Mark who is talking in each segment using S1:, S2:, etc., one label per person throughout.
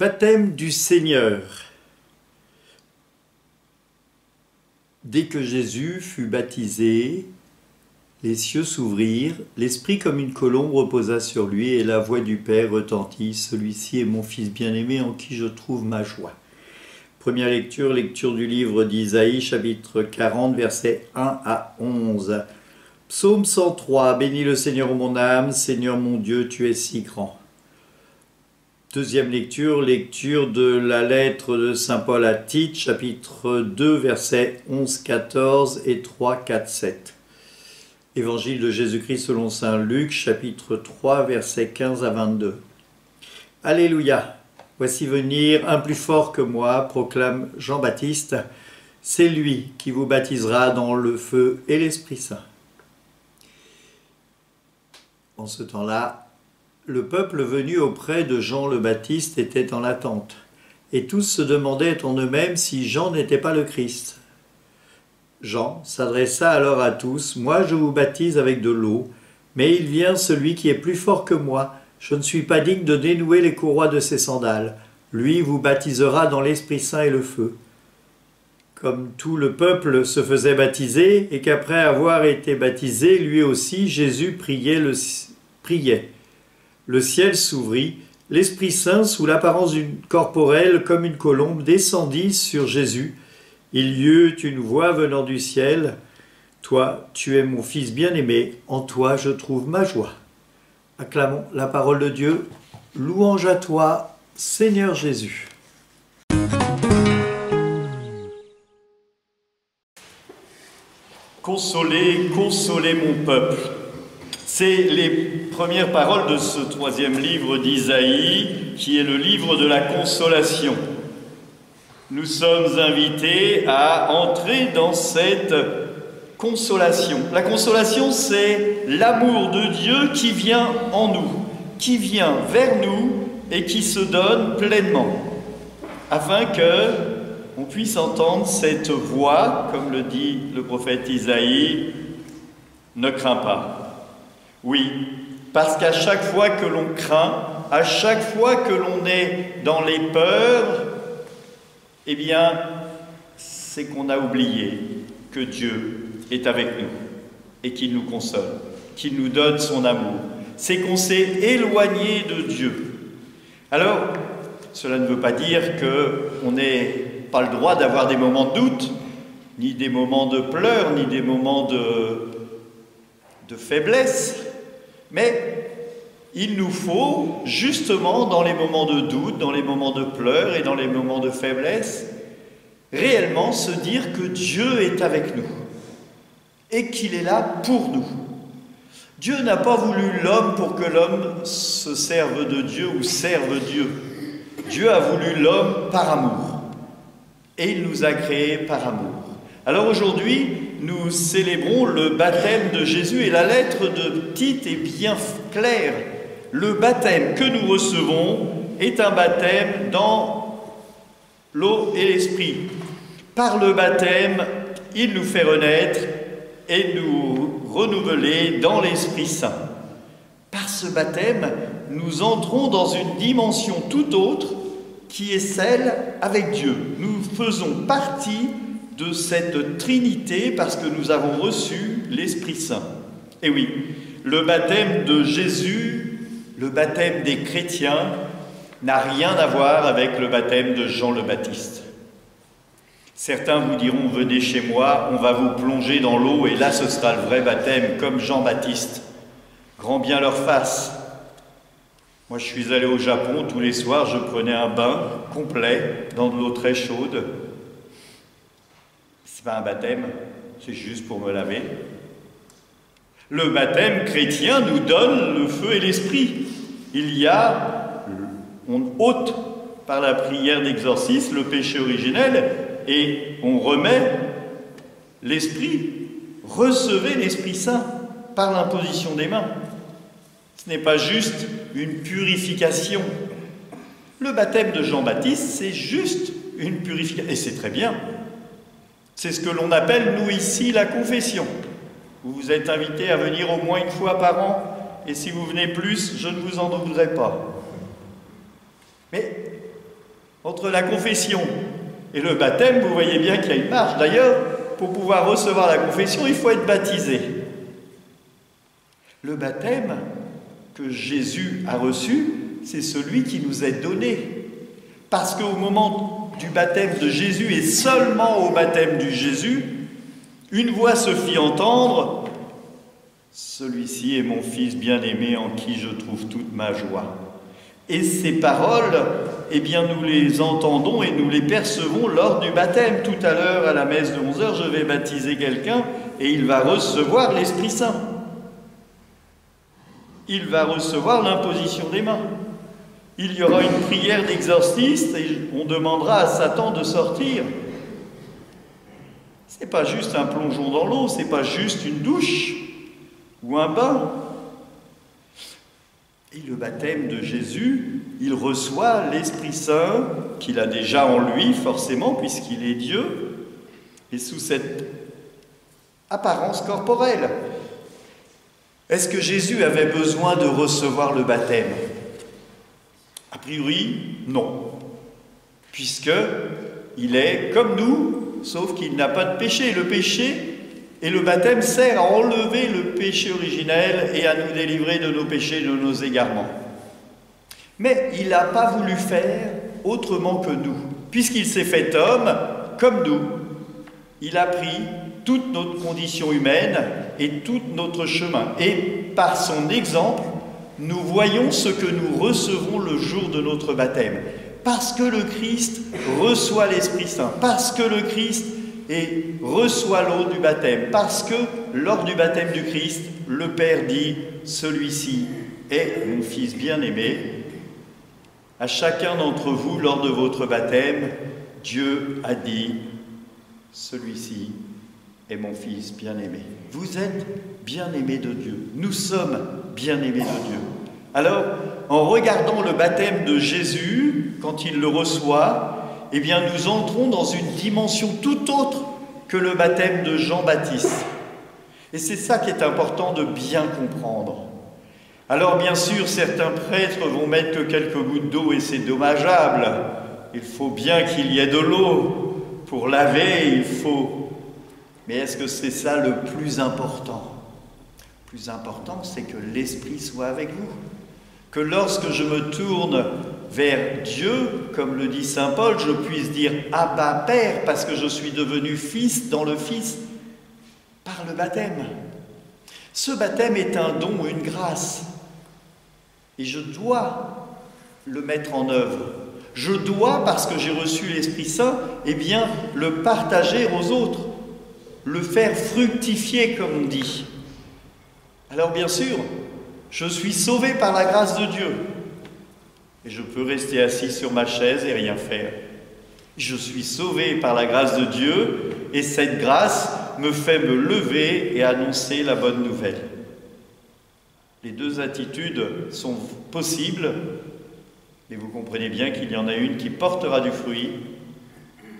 S1: Baptême du Seigneur. Dès que Jésus fut baptisé, les cieux s'ouvrirent, l'Esprit comme une colombe reposa sur lui, et la voix du Père retentit. Celui-ci est mon Fils bien-aimé, en qui je trouve ma joie. Première lecture, lecture du livre d'Isaïe, chapitre 40, versets 1 à 11. Psaume 103, bénis le Seigneur mon âme, Seigneur mon Dieu, tu es si grand. Deuxième lecture, lecture de la lettre de saint Paul à Tite, chapitre 2, versets 11, 14 et 3, 4, 7. Évangile de Jésus-Christ selon saint Luc, chapitre 3, versets 15 à 22. Alléluia! Voici venir un plus fort que moi, proclame Jean-Baptiste. C'est lui qui vous baptisera dans le feu et l'Esprit Saint. En ce temps-là, le peuple venu auprès de Jean le Baptiste était en attente, et tous se demandaient en eux-mêmes si Jean n'était pas le Christ. Jean s'adressa alors à tous, « Moi je vous baptise avec de l'eau, mais il vient celui qui est plus fort que moi. Je ne suis pas digne de dénouer les courroies de ses sandales. Lui vous baptisera dans l'Esprit Saint et le feu. » Comme tout le peuple se faisait baptiser, et qu'après avoir été baptisé, lui aussi, Jésus priait. Le ciel s'ouvrit, l'Esprit Saint, sous l'apparence d'une corporelle comme une colombe, descendit sur Jésus. Il y eut une voix venant du ciel. « Toi, tu es mon Fils bien-aimé, en toi je trouve ma joie. » Acclamons la parole de Dieu. Louange à toi, Seigneur Jésus.
S2: Consolez, consolez mon peuple. C'est les premières paroles de ce troisième livre d'Isaïe, qui est le livre de la consolation. Nous sommes invités à entrer dans cette consolation. La consolation, c'est l'amour de Dieu qui vient en nous, qui vient vers nous et qui se donne pleinement, afin que on puisse entendre cette voix, comme le dit le prophète Isaïe, « Ne crains pas ». Oui, parce qu'à chaque fois que l'on craint, à chaque fois que l'on est dans les peurs, eh bien, c'est qu'on a oublié que Dieu est avec nous et qu'il nous console, qu'il nous donne son amour. C'est qu'on s'est éloigné de Dieu. Alors, cela ne veut pas dire qu'on n'a pas le droit d'avoir des moments de doute, ni des moments de pleurs, ni des moments de faiblesse. Mais il nous faut, justement, dans les moments de doute, dans les moments de pleurs et dans les moments de faiblesse, réellement se dire que Dieu est avec nous et qu'il est là pour nous. Dieu n'a pas voulu l'homme pour que l'homme se serve de Dieu ou serve Dieu. Dieu a voulu l'homme par amour et il nous a créés par amour. Alors aujourd'hui, nous célébrons le baptême de Jésus et la lettre de Tite est bien claire. Le baptême que nous recevons est un baptême dans l'eau et l'esprit. Par le baptême, il nous fait renaître et nous renouveler dans l'Esprit Saint. Par ce baptême, nous entrons dans une dimension tout autre qui est celle avec Dieu. Nous faisons partie de cette Trinité parce que nous avons reçu l'Esprit Saint. Et oui, le baptême de Jésus, le baptême des chrétiens, n'a rien à voir avec le baptême de Jean le Baptiste. Certains vous diront, venez chez moi, on va vous plonger dans l'eau et là ce sera le vrai baptême, comme Jean-Baptiste. Grand bien leur fasse. Moi je suis allé au Japon, tous les soirs je prenais un bain complet dans de l'eau très chaude. C'est pas un baptême, c'est juste pour me laver. Le baptême chrétien nous donne le feu et l'esprit. On ôte par la prière d'exorcisme le péché originel et on remet l'esprit. Recevez l'Esprit Saint par l'imposition des mains. Ce n'est pas juste une purification. Le baptême de Jean-Baptiste, c'est juste une purification. Et c'est très bien. C'est ce que l'on appelle, nous ici, la confession. Vous êtes invités à venir au moins une fois par an, et si vous venez plus, je ne vous en voudrais pas. Mais Entre la confession et le baptême, vous voyez bien qu'il y a une marge. D'ailleurs, pour pouvoir recevoir la confession, il faut être baptisé. Le baptême que Jésus a reçu, c'est celui qui nous est donné. Parce qu'au moment du baptême de Jésus, et seulement au baptême du Jésus, une voix se fit entendre, « Celui-ci est mon Fils bien-aimé en qui je trouve toute ma joie. » Et ces paroles, eh bien, nous les entendons et nous les percevons lors du baptême. Tout à l'heure, à la messe de 11h, je vais baptiser quelqu'un et il va recevoir l'Esprit Saint. Il va recevoir l'imposition des mains. Il y aura une prière d'exorciste et on demandera à Satan de sortir. Ce n'est pas juste un plongeon dans l'eau, ce n'est pas juste une douche ou un bain. Et le baptême de Jésus, il reçoit l'Esprit Saint qu'il a déjà en lui, forcément, puisqu'il est Dieu, et sous cette apparence corporelle. Est-ce que Jésus avait besoin de recevoir le baptême? A priori, non, puisqu'il est comme nous, sauf qu'il n'a pas de péché. Le péché et le baptême sert à enlever le péché originel et à nous délivrer de nos péchés, de nos égarements. Mais il n'a pas voulu faire autrement que nous, puisqu'il s'est fait homme comme nous. Il a pris toute notre condition humaine et tout notre chemin. Et par son exemple, nous voyons ce que nous recevons le jour de notre baptême. Parce que le Christ reçoit l'Esprit Saint, parce que le Christ reçoit l'eau du baptême, parce que lors du baptême du Christ, le Père dit « Celui-ci est mon Fils bien-aimé ». À chacun d'entre vous, lors de votre baptême, Dieu a dit « Celui-ci est mon Fils bien-aimé ». Vous êtes bien-aimés de Dieu. Nous sommes bien-aimés de Dieu. Alors, en regardant le baptême de Jésus, quand il le reçoit, eh bien, nous entrons dans une dimension tout autre que le baptême de Jean-Baptiste. Et c'est ça qui est important de bien comprendre. Alors, bien sûr, certains prêtres vont mettre que quelques gouttes d'eau et c'est dommageable. Il faut bien qu'il y ait de l'eau pour laver, il faut... Mais est-ce que c'est ça le plus important? Le plus important, c'est que l'Esprit soit avec vous. Que lorsque je me tourne vers Dieu, comme le dit saint Paul, je puisse dire « Abba, Père » parce que je suis devenu fils dans le Fils par le baptême. Ce baptême est un don, une grâce. Et je dois le mettre en œuvre. Je dois, parce que j'ai reçu l'Esprit Saint, eh bien, le partager aux autres, le faire fructifier, comme on dit. Alors bien sûr, je suis sauvé par la grâce de Dieu. Et je peux rester assis sur ma chaise et rien faire. Je suis sauvé par la grâce de Dieu et cette grâce me fait me lever et annoncer la bonne nouvelle. Les deux attitudes sont possibles et vous comprenez bien qu'il y en a une qui portera du fruit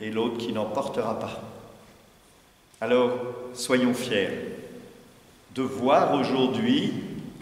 S2: et l'autre qui n'en portera pas. Alors, soyons fiers de voir aujourd'hui,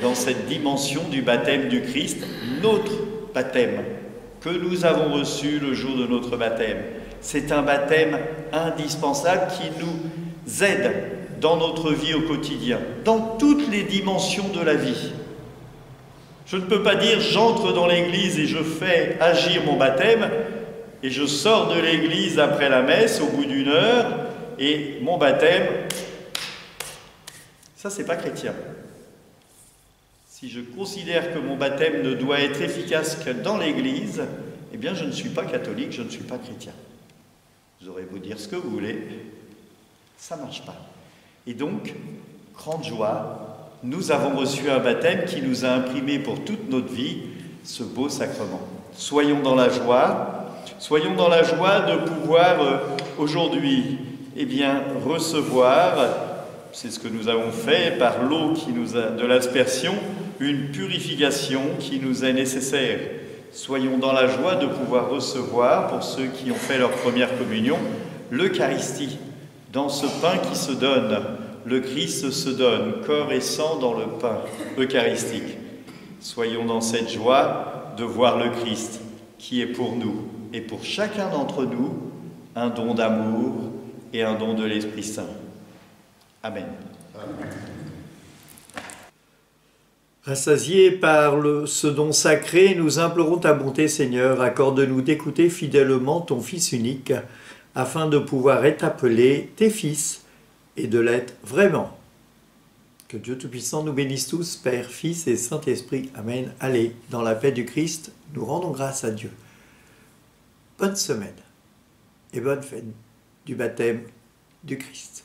S2: dans cette dimension du baptême du Christ, notre baptême que nous avons reçu le jour de notre baptême. C'est un baptême indispensable qui nous aide dans notre vie au quotidien, dans toutes les dimensions de la vie. Je ne peux pas dire j'entre dans l'église et je fais agir mon baptême et je sors de l'église après la messe au bout d'une heure et mon baptême, ça c'est pas chrétien. Si je considère que mon baptême ne doit être efficace que dans l'Église, eh bien je ne suis pas catholique, je ne suis pas chrétien. Vous aurez beau dire ce que vous voulez, ça ne marche pas. Et donc, grande joie, nous avons reçu un baptême qui nous a imprimé pour toute notre vie ce beau sacrement. Soyons dans la joie de pouvoir aujourd'hui, eh bien, recevoir, c'est ce que nous avons fait par l'eau de l'aspersion, une purification qui nous est nécessaire. Soyons dans la joie de pouvoir recevoir, pour ceux qui ont fait leur première communion, l'Eucharistie. Dans ce pain qui se donne, le Christ se donne, corps et sang dans le pain eucharistique. Soyons dans cette joie de voir le Christ qui est pour nous. et pour chacun d'entre nous un don d'amour et un don de l'Esprit Saint. Amen.
S1: Rassasiés par ce don sacré, nous implorons ta bonté, Seigneur. Accorde-nous d'écouter fidèlement ton Fils unique, afin de pouvoir être appelés tes fils et de l'être vraiment. Que Dieu Tout-Puissant nous bénisse tous, Père, Fils et Saint-Esprit. Amen. Allez, dans la paix du Christ, nous rendons grâce à Dieu. Bonne semaine et bonne fête du baptême du Christ.